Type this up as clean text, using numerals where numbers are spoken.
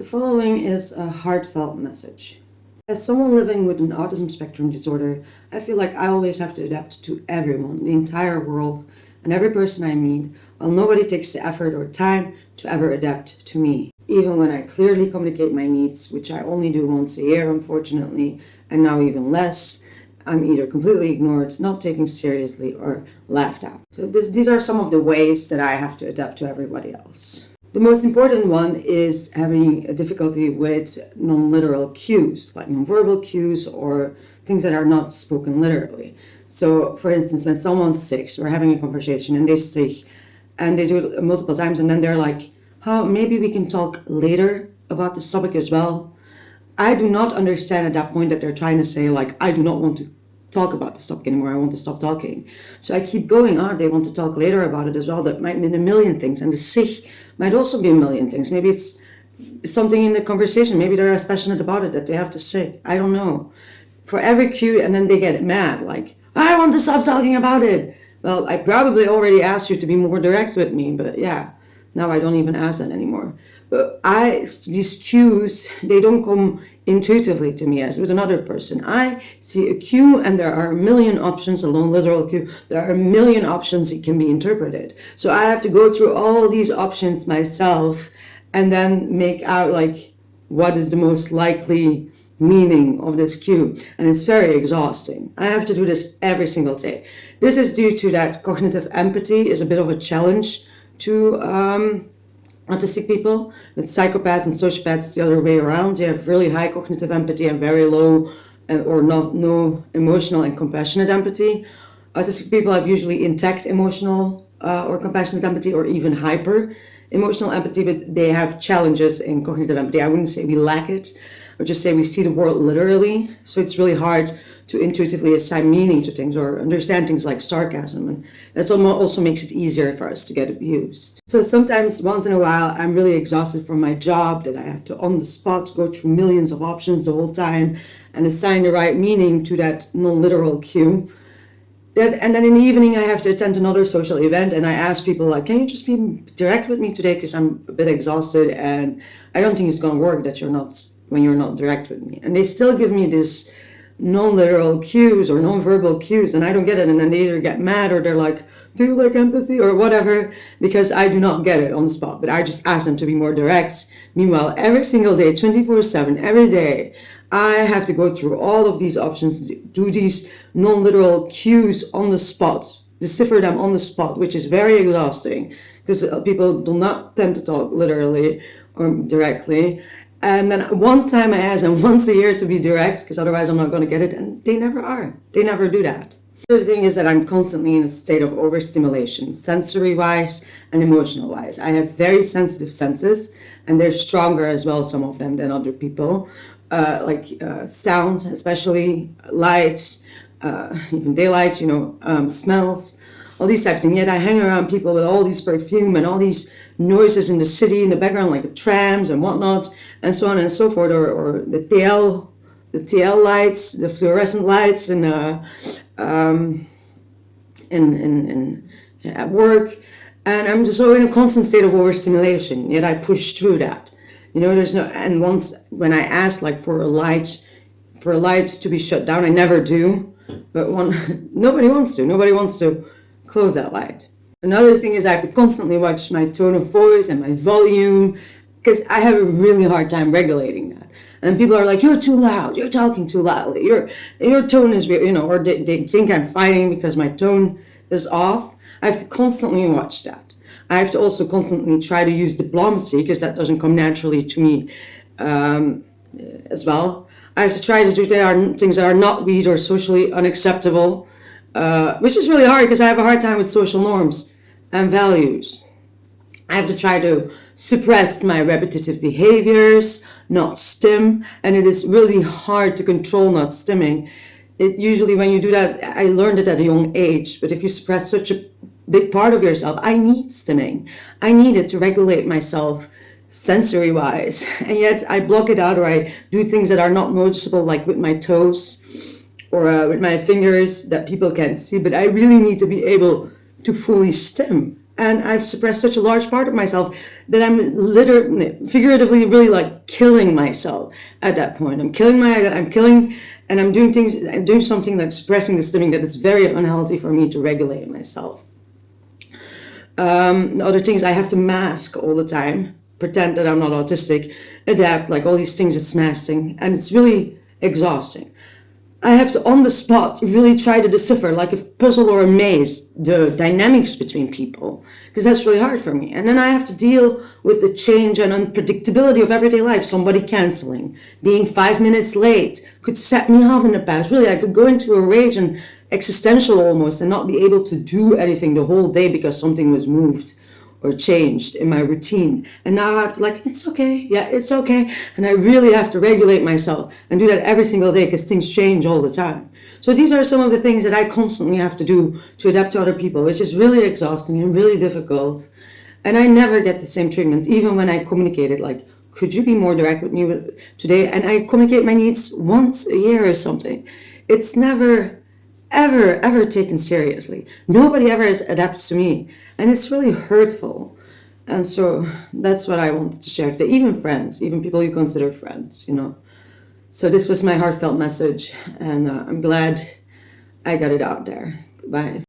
The following is a heartfelt message. As someone living with an autism spectrum disorder, I feel like I always have to adapt to everyone, the entire world, and every person I meet, while nobody takes the effort or time to ever adapt to me. Even when I clearly communicate my needs, which I only do once a year, unfortunately, and now even less, I'm either completely ignored, not taken seriously, or laughed at. So these are some of the ways that I have to adapt to everybody else. The most important one is having a difficulty with non-literal cues, like non-verbal cues or things that are not spoken literally. So, for instance, when someone's sick, we're having a conversation and they're sick, and they do it multiple times, and then they're like, "Oh, maybe we can talk later about this topic as well." I do not understand at that point that they're trying to say, like, I do not want to talk about this topic anymore, I want to stop talking. So I keep going, they want to talk later about it as well. That might mean a million things, and the sick might also be a million things. Maybe it's something in the conversation, maybe they're as passionate about it that they have to say, I don't know. For every cue, and then they get mad, like, I want to stop talking about it. Well, I probably already asked you to be more direct with me, but yeah, now I don't even ask that anymore. But these cues, they don't come intuitively to me as with another person. I see a cue and there are a million options, a non-literal cue. There are a million options it can be interpreted. So I have to go through all these options myself and then make out like what is the most likely meaning of this cue. And it's very exhausting. I have to do this every single day. This is due to that cognitive empathy is a bit of a challenge to autistic people. With psychopaths and sociopaths, it's the other way around. They have really high cognitive empathy and very low or no emotional and compassionate empathy. Autistic people have usually intact emotional or compassionate empathy, or even hyper emotional empathy, but they have challenges in cognitive empathy. I wouldn't say we lack it, or just say we see the world literally. So it's really hard to intuitively assign meaning to things or understand things like sarcasm. And that also makes it easier for us to get abused. So sometimes, once in a while, I'm really exhausted from my job that I have to, on the spot, go through millions of options the whole time and assign the right meaning to that non-literal cue. And then in the evening, I have to attend another social event, and I ask people, like, can you just be direct with me today, because I'm a bit exhausted and I don't think it's going to work when you're not direct with me. And they still give me this non-literal cues or non-verbal cues, and I don't get it, and then they either get mad or they're like, do you like empathy or whatever, because I do not get it on the spot, but I just ask them to be more direct. Meanwhile, every single day, 24/7, every day, I have to go through all of these options, do these non-literal cues on the spot, decipher them on the spot, which is very exhausting because people do not tend to talk literally or directly. And then one time I ask them once a year to be direct, because otherwise I'm not going to get it, and they never are. They never do that. The other thing is that I'm constantly in a state of overstimulation, sensory-wise and emotional-wise. I have very sensitive senses, and they're stronger as well, some of them, than other people. Like sound, especially lights, even daylight, smells, all these types of things. Yet I hang around people with all these perfume and all these noises in the city in the background, like the trams and whatnot, and so on and so forth, or the TL lights, the fluorescent lights, and at work, and I'm just so in a constant state of overstimulation. Yet I push through that. There's no. And once when I ask like for a light to be shut down, I never do. But nobody wants to. Nobody wants to close that light. Another thing is I have to constantly watch my tone of voice and my volume, because I have a really hard time regulating that. And people are like, you're too loud, you're talking too loudly, your tone is, or they think I'm fighting because my tone is off. I have to constantly watch that. I have to also constantly try to use diplomacy, because that doesn't come naturally to me as well. I have to try to do things that are not weird or socially unacceptable, which is really hard because I have a hard time with social norms and values. I have to try to suppress my repetitive behaviors, not stim, and it is really hard to control not stimming. It usually, when you do that, I learned it at a young age, but if you suppress such a big part of yourself, I need stimming. I need it to regulate myself sensory-wise, and yet I block it out, or I do things that are not noticeable, like with my toes or with my fingers that people can't see, but I really need to be able to fully stim. And I've suppressed such a large part of myself that I'm literally, figuratively, really like killing myself at that point. And I'm doing things, I'm doing something like suppressing this thing that is very unhealthy for me to regulate myself. Other things, I have to mask all the time, pretend that I'm not autistic, adapt, like all these things, it's masking, and it's really exhausting. I have to, on the spot, really try to decipher, like a puzzle or a maze, the dynamics between people, because that's really hard for me. And then I have to deal with the change and unpredictability of everyday life. Somebody canceling, being 5 minutes late could set me off in the past. Really, I could go into a rage and existential almost and not be able to do anything the whole day because something was moved or changed in my routine. And now I have to like, it's okay, yeah, it's okay. And I really have to regulate myself and do that every single day because things change all the time. So these are some of the things that I constantly have to do to adapt to other people, which is really exhausting and really difficult. And I never get the same treatment, even when I communicate it, like, could you be more direct with me today? And I communicate my needs once a year or something. It's never ever taken seriously. Nobody ever adapts to me, and it's really hurtful. And so that's what I wanted to share today. Even friends, even people you consider friends, you know. So this was my heartfelt message, and I'm glad I got it out there. Goodbye.